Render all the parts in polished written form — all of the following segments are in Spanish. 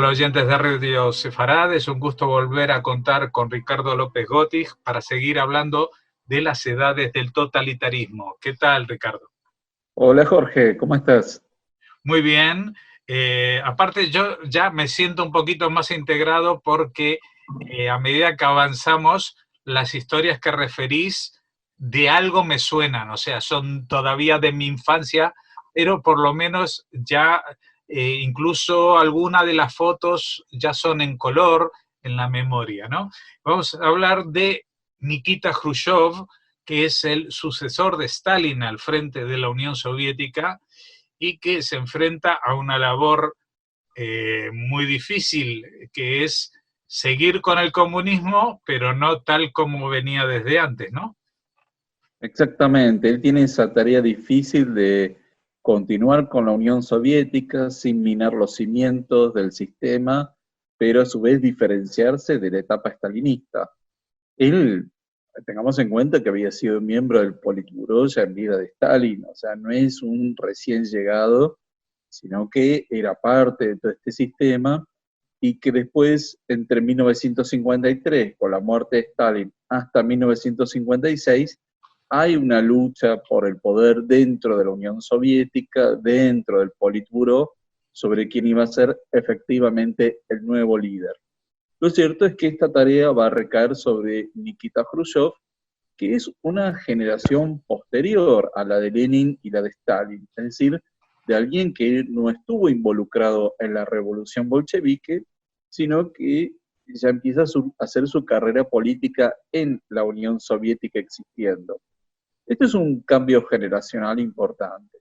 Hola oyentes de Radio Sefarad, es un gusto volver a contar con Ricardo López Gotig para seguir hablando de las edades del totalitarismo. ¿Qué tal, Ricardo? Hola Jorge, ¿cómo estás? Muy bien. Aparte, yo ya me siento un poquito más integrado porque a medida que avanzamos, las historias que referís de algo me suenan, o sea, son todavía de mi infancia, pero por lo menos ya incluso algunas de las fotos ya son en color en la memoria, ¿no? Vamos a hablar de Nikita Khrushchev, que es el sucesor de Stalin al frente de la Unión Soviética y que se enfrenta a una labor muy difícil, que es seguir con el comunismo, pero no tal como venía desde antes, ¿no? Exactamente, él tiene esa tarea difícil de continuar con la Unión Soviética sin minar los cimientos del sistema, pero a su vez diferenciarse de la etapa estalinista. Él, tengamos en cuenta que había sido miembro del Politburó ya en vida de Stalin, o sea, no es un recién llegado, sino que era parte de todo este sistema y que después, entre 1953, con la muerte de Stalin, hasta 1956, hay una lucha por el poder dentro de la Unión Soviética, dentro del Politburó, sobre quién iba a ser efectivamente el nuevo líder. Lo cierto es que esta tarea va a recaer sobre Nikita Khrushchev, que es una generación posterior a la de Lenin y la de Stalin, es decir, de alguien que no estuvo involucrado en la revolución bolchevique, sino que ya empieza a hacer su carrera política en la Unión Soviética existiendo. Este es un cambio generacional importante.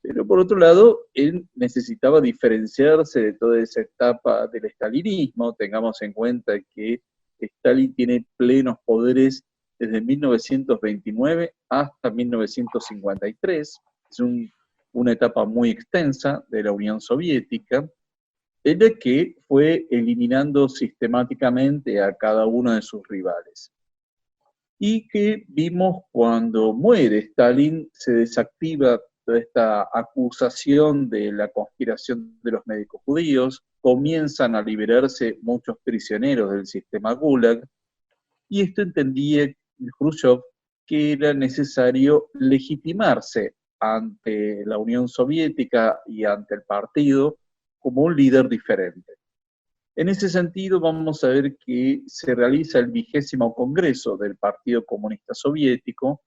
Pero por otro lado, él necesitaba diferenciarse de toda esa etapa del estalinismo. Tengamos en cuenta que Stalin tiene plenos poderes desde 1929 hasta 1953. Es una etapa muy extensa de la Unión Soviética, en la que fue eliminando sistemáticamente a cada uno de sus rivales. Y que vimos cuando muere Stalin, se desactiva toda esta acusación de la conspiración de los médicos judíos, comienzan a liberarse muchos prisioneros del sistema Gulag, y esto entendía Khrushchev que era necesario legitimarse ante la Unión Soviética y ante el partido como un líder diferente. En ese sentido, vamos a ver que se realiza el 20º Congreso del Partido Comunista Soviético,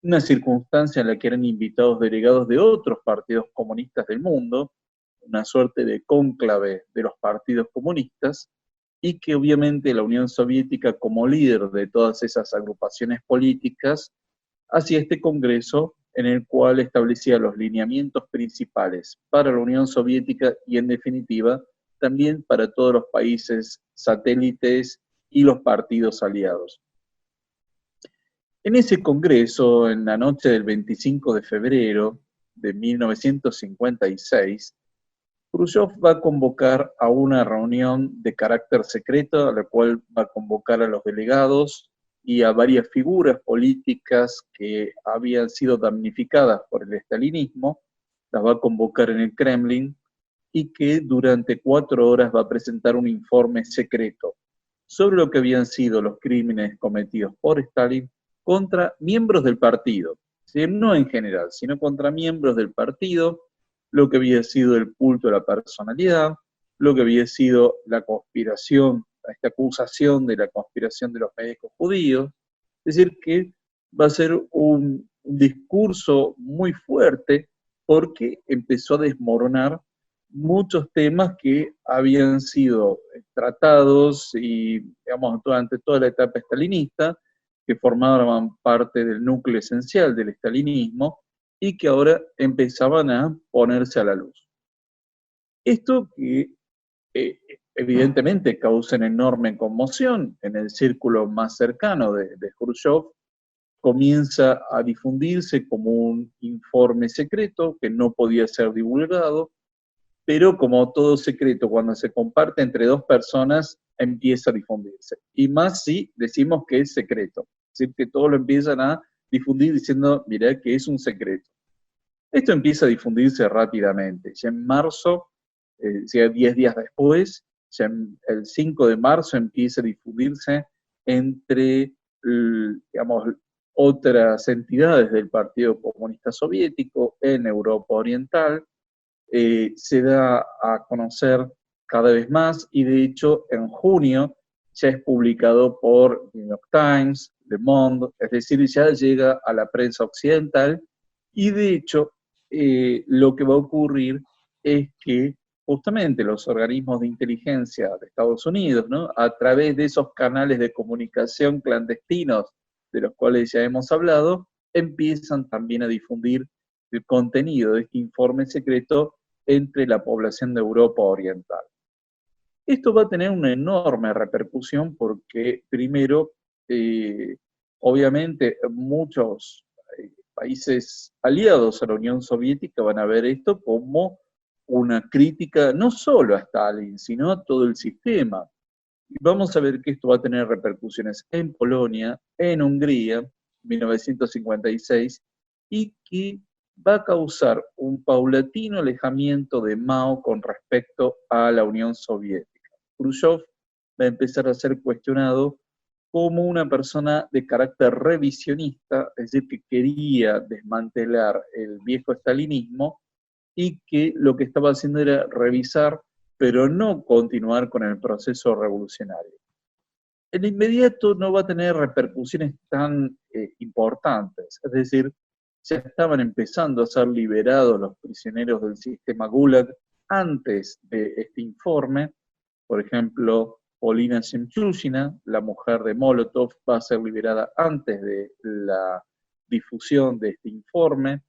una circunstancia en la que eran invitados delegados de otros partidos comunistas del mundo, una suerte de cónclave de los partidos comunistas, y que obviamente la Unión Soviética, como líder de todas esas agrupaciones políticas, hacía este congreso en el cual establecía los lineamientos principales para la Unión Soviética y, en definitiva, también para todos los países satélites y los partidos aliados. En ese congreso, en la noche del 25 de febrero de 1956, Khrushchev va a convocar a una reunión de carácter secreto, a la cual va a convocar a los delegados y a varias figuras políticas que habían sido damnificadas por el estalinismo, las va a convocar en el Kremlin, y que durante 4 horas va a presentar un informe secreto sobre lo que habían sido los crímenes cometidos por Stalin contra miembros del partido, ¿sí? No en general, sino contra miembros del partido, lo que había sido el culto a la personalidad, lo que había sido la conspiración, esta acusación de la conspiración de los médicos judíos. Es decir, que va a ser un discurso muy fuerte porque empezó a desmoronar muchos temas que habían sido tratados y, digamos, durante toda la etapa estalinista, que formaban parte del núcleo esencial del estalinismo y que ahora empezaban a ponerse a la luz. Esto que eh, evidentemente causa una enorme conmoción en el círculo más cercano de Khrushchev, comienza a difundirse como un informe secreto que no podía ser divulgado, pero como todo secreto, cuando se comparte entre dos personas, empieza a difundirse. Y más si decimos que es secreto. Es decir, que todos lo empiezan a difundir diciendo, mirá que es un secreto. Esto empieza a difundirse rápidamente. Ya en marzo decía 10 días después, ya el 5 de marzo empieza a difundirse entre, digamos, otras entidades del Partido Comunista Soviético en Europa Oriental, se da a conocer cada vez más y de hecho en junio ya es publicado por New York Times, Le Monde, es decir, ya llega a la prensa occidental y de hecho lo que va a ocurrir es que justamente los organismos de inteligencia de Estados Unidos, ¿no? A través de esos canales de comunicación clandestinos de los cuales ya hemos hablado, empiezan también a difundir el contenido de este informe secreto entre la población de Europa Oriental. Esto va a tener una enorme repercusión porque, primero, obviamente muchos países aliados a la Unión Soviética van a ver esto como una crítica no solo a Stalin, sino a todo el sistema. Y vamos a ver que esto va a tener repercusiones en Polonia, en Hungría, 1956, y que va a causar un paulatino alejamiento de Mao con respecto a la Unión Soviética. Khrushchev va a empezar a ser cuestionado como una persona de carácter revisionista, es decir, que quería desmantelar el viejo estalinismo y que lo que estaba haciendo era revisar, pero no continuar con el proceso revolucionario. En inmediato no va a tener repercusiones tan importantes, es decir, ya estaban empezando a ser liberados los prisioneros del sistema Gulag antes de este informe. Por ejemplo, Polina Semchushina, la mujer de Molotov, va a ser liberada antes de la difusión de este informe,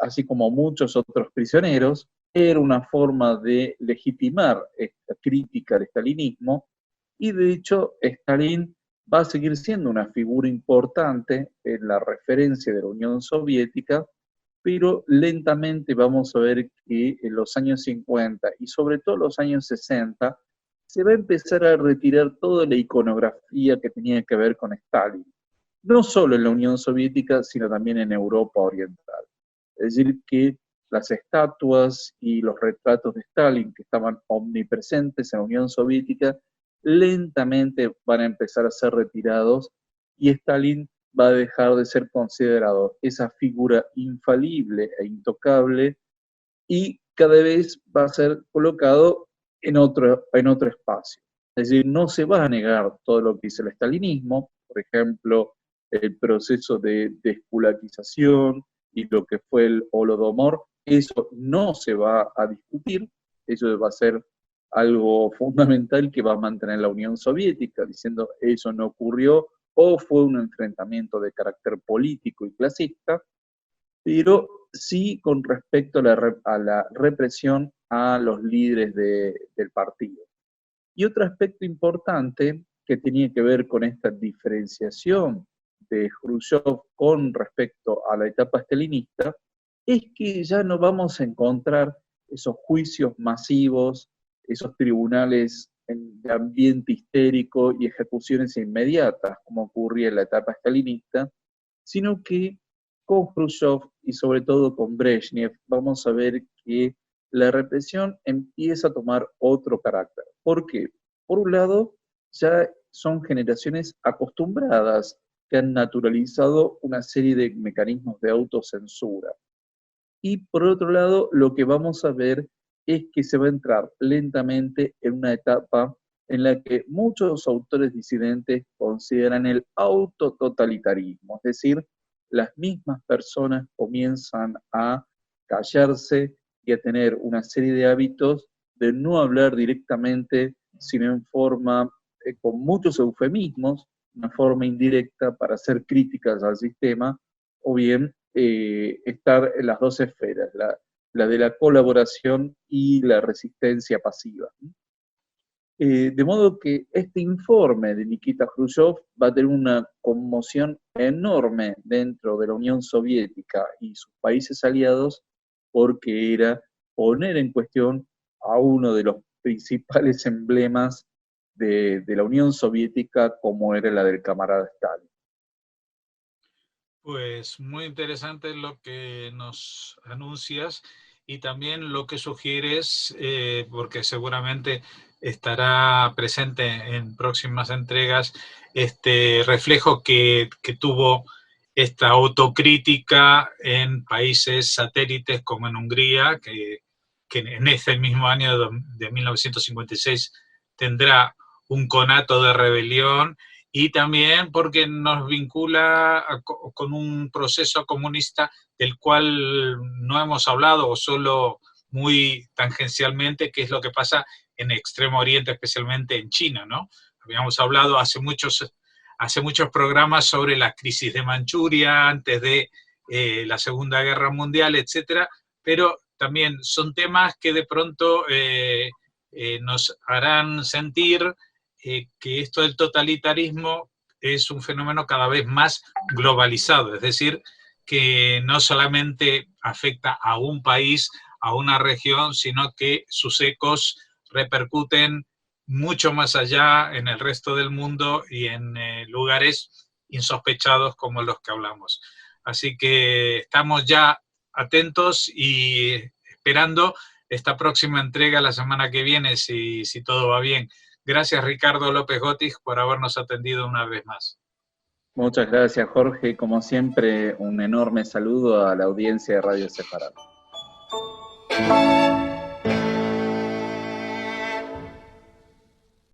así como muchos otros prisioneros. Era una forma de legitimar esta crítica al estalinismo, y de hecho Stalin va a seguir siendo una figura importante en la referencia de la Unión Soviética, pero lentamente vamos a ver que en los años 50 y sobre todo los años 60 se va a empezar a retirar toda la iconografía que tenía que ver con Stalin, no solo en la Unión Soviética, sino también en Europa Oriental. Es decir, que las estatuas y los retratos de Stalin, que estaban omnipresentes en la Unión Soviética, lentamente van a empezar a ser retirados y Stalin va a dejar de ser considerado esa figura infalible e intocable y cada vez va a ser colocado en otro espacio. Es decir, no se va a negar todo lo que hizo el estalinismo, por ejemplo, el proceso de deskulatización y lo que fue el Holodomor, eso no se va a discutir, eso va a ser algo fundamental que va a mantener la Unión Soviética, diciendo eso no ocurrió o fue un enfrentamiento de carácter político y clasista, pero sí con respecto a la represión a los líderes del partido. Y otro aspecto importante que tenía que ver con esta diferenciación de Khrushchev con respecto a la etapa stalinista es que ya no vamos a encontrar esos juicios masivos, esos tribunales de ambiente histérico y ejecuciones inmediatas, como ocurría en la etapa stalinista, sino que con Khrushchev y sobre todo con Brezhnev vamos a ver que la represión empieza a tomar otro carácter. ¿Por qué? Por un lado, ya son generaciones acostumbradas que han naturalizado una serie de mecanismos de autocensura. Y por otro lado, lo que vamos a ver es que se va a entrar lentamente en una etapa en la que muchos autores disidentes consideran el autototalitarismo, es decir, las mismas personas comienzan a callarse y a tener una serie de hábitos de no hablar directamente, sino en forma, con muchos eufemismos, una forma indirecta para hacer críticas al sistema, o bien estar en las dos esferas, la de la colaboración y la resistencia pasiva. De modo que este informe de Nikita Khrushchev va a tener una conmoción enorme dentro de la Unión Soviética y sus países aliados, porque era poner en cuestión a uno de los principales emblemas de la Unión Soviética, como era la del camarada Stalin. Pues muy interesante lo que nos anuncias y también lo que sugieres, porque seguramente estará presente en próximas entregas, este reflejo que tuvo esta autocrítica en países satélites como en Hungría, que en ese mismo año de 1956 tendrá un conato de rebelión, y también porque nos vincula con un proceso comunista del cual no hemos hablado o solo muy tangencialmente, que es lo que pasa en Extremo Oriente, especialmente en China, ¿no? Habíamos hablado hace muchos programas sobre la crisis de Manchuria, antes de la Segunda Guerra Mundial, etcétera, pero también son temas que de pronto nos harán sentir que esto del totalitarismo es un fenómeno cada vez más globalizado, es decir, que no solamente afecta a un país, a una región, sino que sus ecos repercuten mucho más allá en el resto del mundo y en lugares insospechados como los que hablamos. Así que estamos ya atentos y esperando esta próxima entrega la semana que viene, si todo va bien. Gracias, Ricardo López Gotig, por habernos atendido una vez más. Muchas gracias, Jorge. Como siempre, un enorme saludo a la audiencia de Radio Separado.